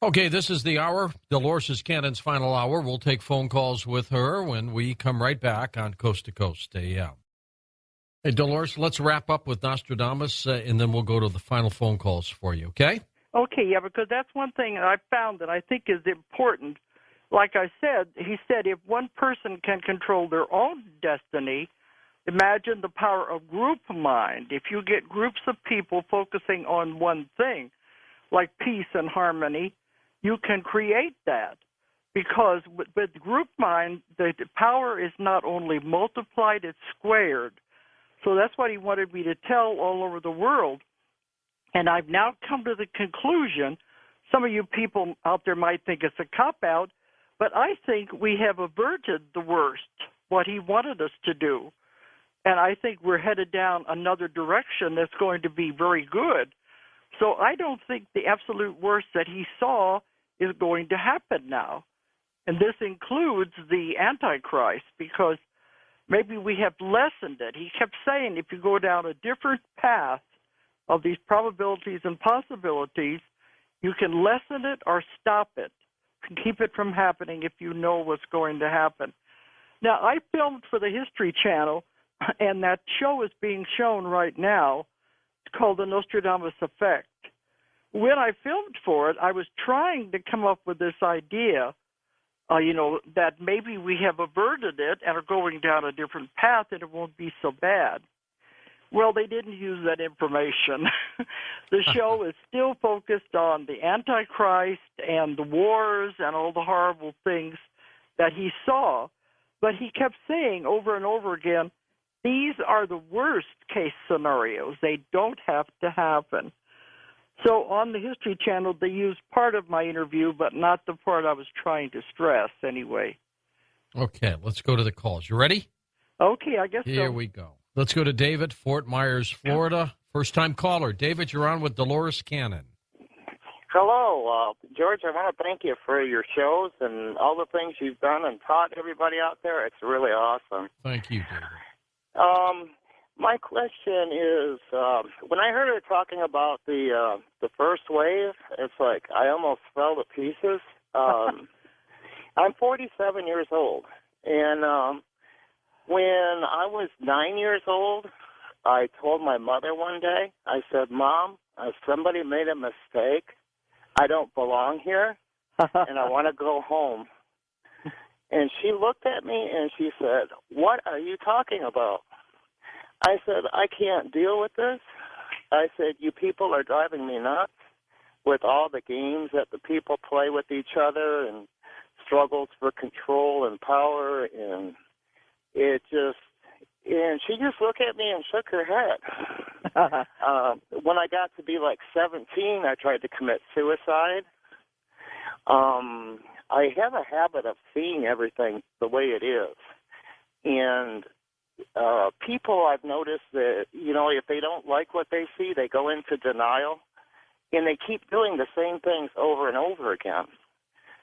Okay, this is the hour, Dolores Cannon's final hour. We'll take phone calls with her when we come right back on Coast to Coast AM. Hey, Dolores, let's wrap up with Nostradamus, and then we'll go to the final phone calls for you, okay? Okay, yeah, because that's one thing I found that I think is important. Like I said, he said if one person can control their own destiny, imagine the power of group mind. If you get groups of people focusing on one thing, like peace and harmony, you can create that. Because with group mind, the power is not only multiplied, it's squared. So that's what he wanted me to tell all over the world. And I've now come to the conclusion, some of you people out there might think it's a cop-out, but I think we have averted the worst, what he wanted us to do. And I think we're headed down another direction that's going to be very good. So I don't think the absolute worst that he saw is going to happen now. And this includes the Antichrist, because maybe we have lessened it. He kept saying if you go down a different path of these probabilities and possibilities, you can lessen it or stop it, keep it from happening if you know what's going to happen. Now, I filmed for the History Channel, and that show is being shown right now. It's called The Nostradamus Effect. When I filmed for it, I was trying to come up with this idea, that maybe we have averted it and are going down a different path and it won't be so bad. Well, they didn't use that information. The show is still focused on the Antichrist and the wars and all the horrible things that he saw. But he kept saying over and over again, these are the worst case scenarios. They don't have to happen. So on the History Channel, they used part of my interview, but not the part I was trying to stress anyway. Okay, let's go to the calls. You ready? Okay, I guess Here we go. Let's go to David, Fort Myers, Florida. First-time caller. David, you're on with Dolores Cannon. Hello, George. I want to thank you for your shows and all the things you've done and taught everybody out there. It's really awesome. Thank you, David. My question is, when I heard her talking about the first wave, it's like I almost fell to pieces. I'm 47 years old, and when I was 9 years old, I told my mother one day, I said, Mom, somebody made a mistake. I don't belong here, and I want to go home. And she looked at me and she said, what are you talking about? I said, I can't deal with this. I said, you people are driving me nuts with all the games that the people play with each other and struggles for control and power. And she just looked at me and shook her head. When I got to be like 17, I tried to commit suicide. I have a habit of seeing everything the way it is. And people, I've noticed that, if they don't like what they see, they go into denial, and they keep doing the same things over and over again.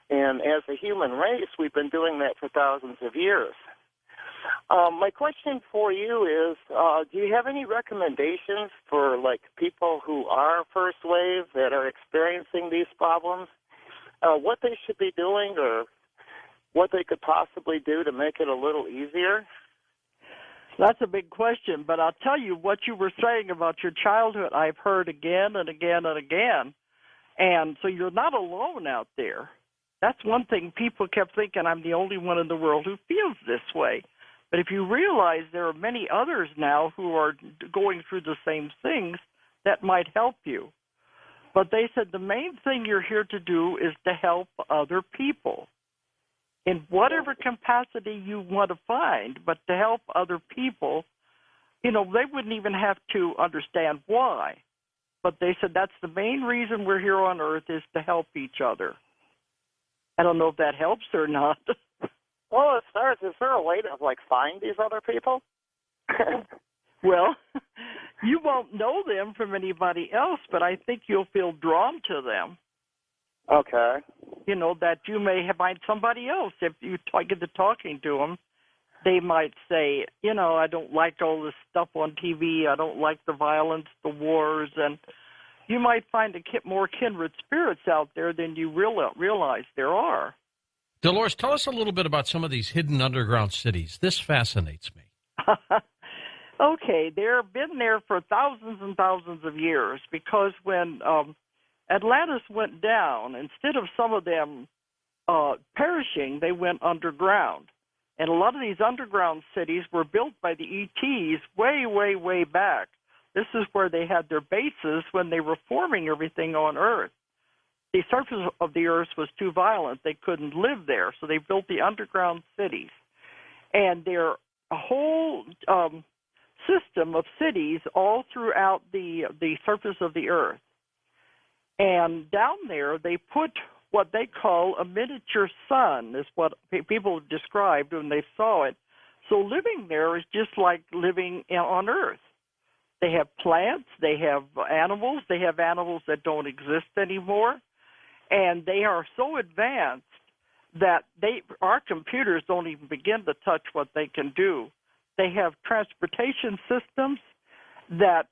And as a human race, we've been doing that for thousands of years. My question for you is, do you have any recommendations for, people who are first wave that are experiencing these problems, what they should be doing or what they could possibly do to make it a little easier? That's a big question, but I'll tell you what you were saying about your childhood, I've heard again and again and again. And so you're not alone out there. That's one thing. People kept thinking I'm the only one in the world who feels this way. But if you realize there are many others now who are going through the same things, that might help you. But they said the main thing you're here to do is to help other people in whatever capacity you want to find, but to help other people. They wouldn't even have to understand why. But they said that's the main reason we're here on Earth is to help each other. I don't know if that helps or not. Well, as far as, is there a way to, find these other people? Well, you won't know them from anybody else, but I think you'll feel drawn to them. Okay. That you may find somebody else. If you get to talking to them, they might say, I don't like all this stuff on TV. I don't like the violence, the wars, and you might find more kindred spirits out there than you realize there are. Dolores, tell us a little bit about some of these hidden underground cities. This fascinates me. Okay, they've been there for thousands and thousands of years because when Atlantis went down, instead of some of them perishing, they went underground. And a lot of these underground cities were built by the ETs way, way, way back. This is where they had their bases when they were forming everything on Earth. The surface of the Earth was too violent. They couldn't live there, so they built the underground cities. And they're a whole system of cities all throughout the surface of the Earth. And down there, they put what they call a miniature sun, is what people described when they saw it. So living there is just like living on Earth. They have plants, they have animals that don't exist anymore, and they are so advanced that our computers don't even begin to touch what they can do. They have transportation systems that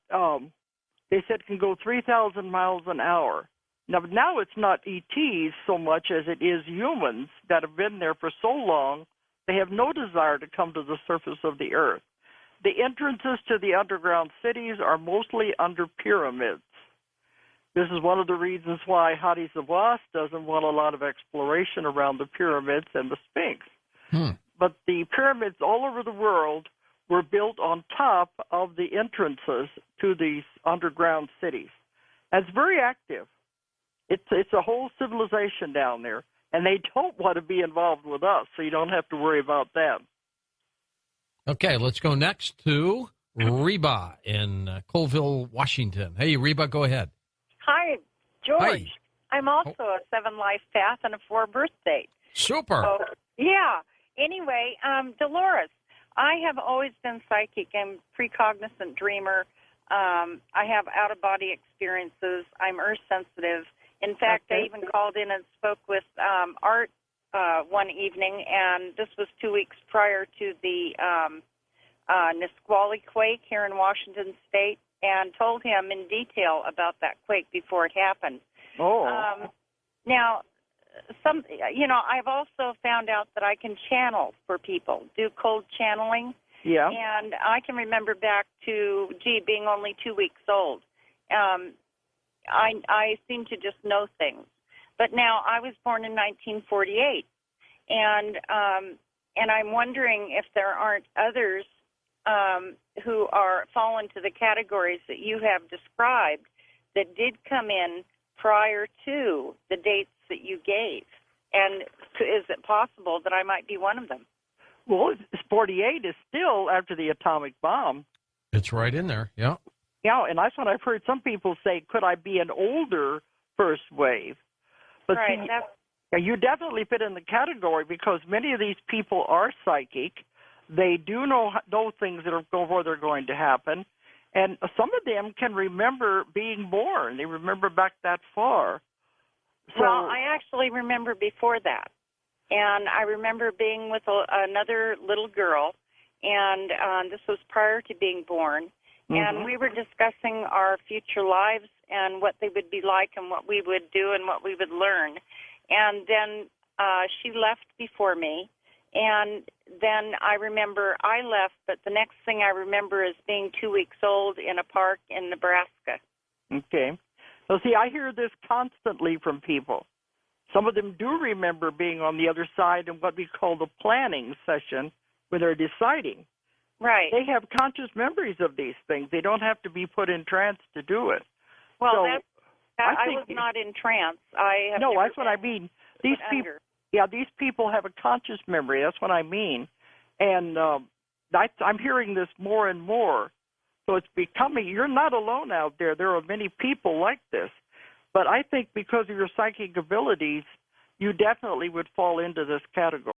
they said can go 3,000 miles an hour. Now it's not ETs so much as it is humans that have been there for so long, they have no desire to come to the surface of the Earth. The entrances to the underground cities are mostly under pyramids. This is one of the reasons why Hadi Zawaz doesn't want a lot of exploration around the pyramids and the Sphinx. But the pyramids all over the world were built on top of the entrances to these underground cities. And it's very active. It's a whole civilization down there, and they don't want to be involved with us, so you don't have to worry about that. Okay, let's go next to Reba in Colville, Washington. Hey, Reba, go ahead. Hi, George. Hi. I'm also a 7 life path and a 4 birth date. Super. So, yeah. Anyway, Dolores, I have always been psychic. I'm precognizant dreamer. I have out-of-body experiences. I'm earth sensitive. In fact, I even called in and spoke with Art one evening, and this was 2 weeks prior to the Nisqually quake here in Washington State, and told him in detail about that quake before it happened. Now, I've also found out that I can channel for people, do cold channeling. Yeah. And I can remember back to, being only 2 weeks old. I seem to just know things. But now I was born in 1948, and I'm wondering if there aren't others who fall into the categories that you have described that did come in prior to the dates that you gave. And is it possible that I might be one of them? Well, 48 is still after the atomic bomb. It's right in there, yeah. Yeah, and that's what I've heard some people say, could I be an older first wave? But right. You definitely fit in the category because many of these people are psychic. They do know things that are before they're going to happen. And some of them can remember being born. They remember back that far. So, well, I actually remember before that. And I remember being with another little girl, and this was prior to being born. And we were discussing our future lives and what they would be like and what we would do and what we would learn. And then she left before me. And then I remember I left, but the next thing I remember is being 2 weeks old in a park in Nebraska. Okay. So, see, I hear this constantly from people. Some of them do remember being on the other side in what we call the planning session where they're deciding. Right. They have conscious memories of these things. They don't have to be put in trance to do it. Well, so I was not in trance. No, that's what I mean. These people, these people have a conscious memory. That's what I mean. And I'm hearing this more and more. So it's becoming, you're not alone out there. There are many people like this. But I think because of your psychic abilities, you definitely would fall into this category.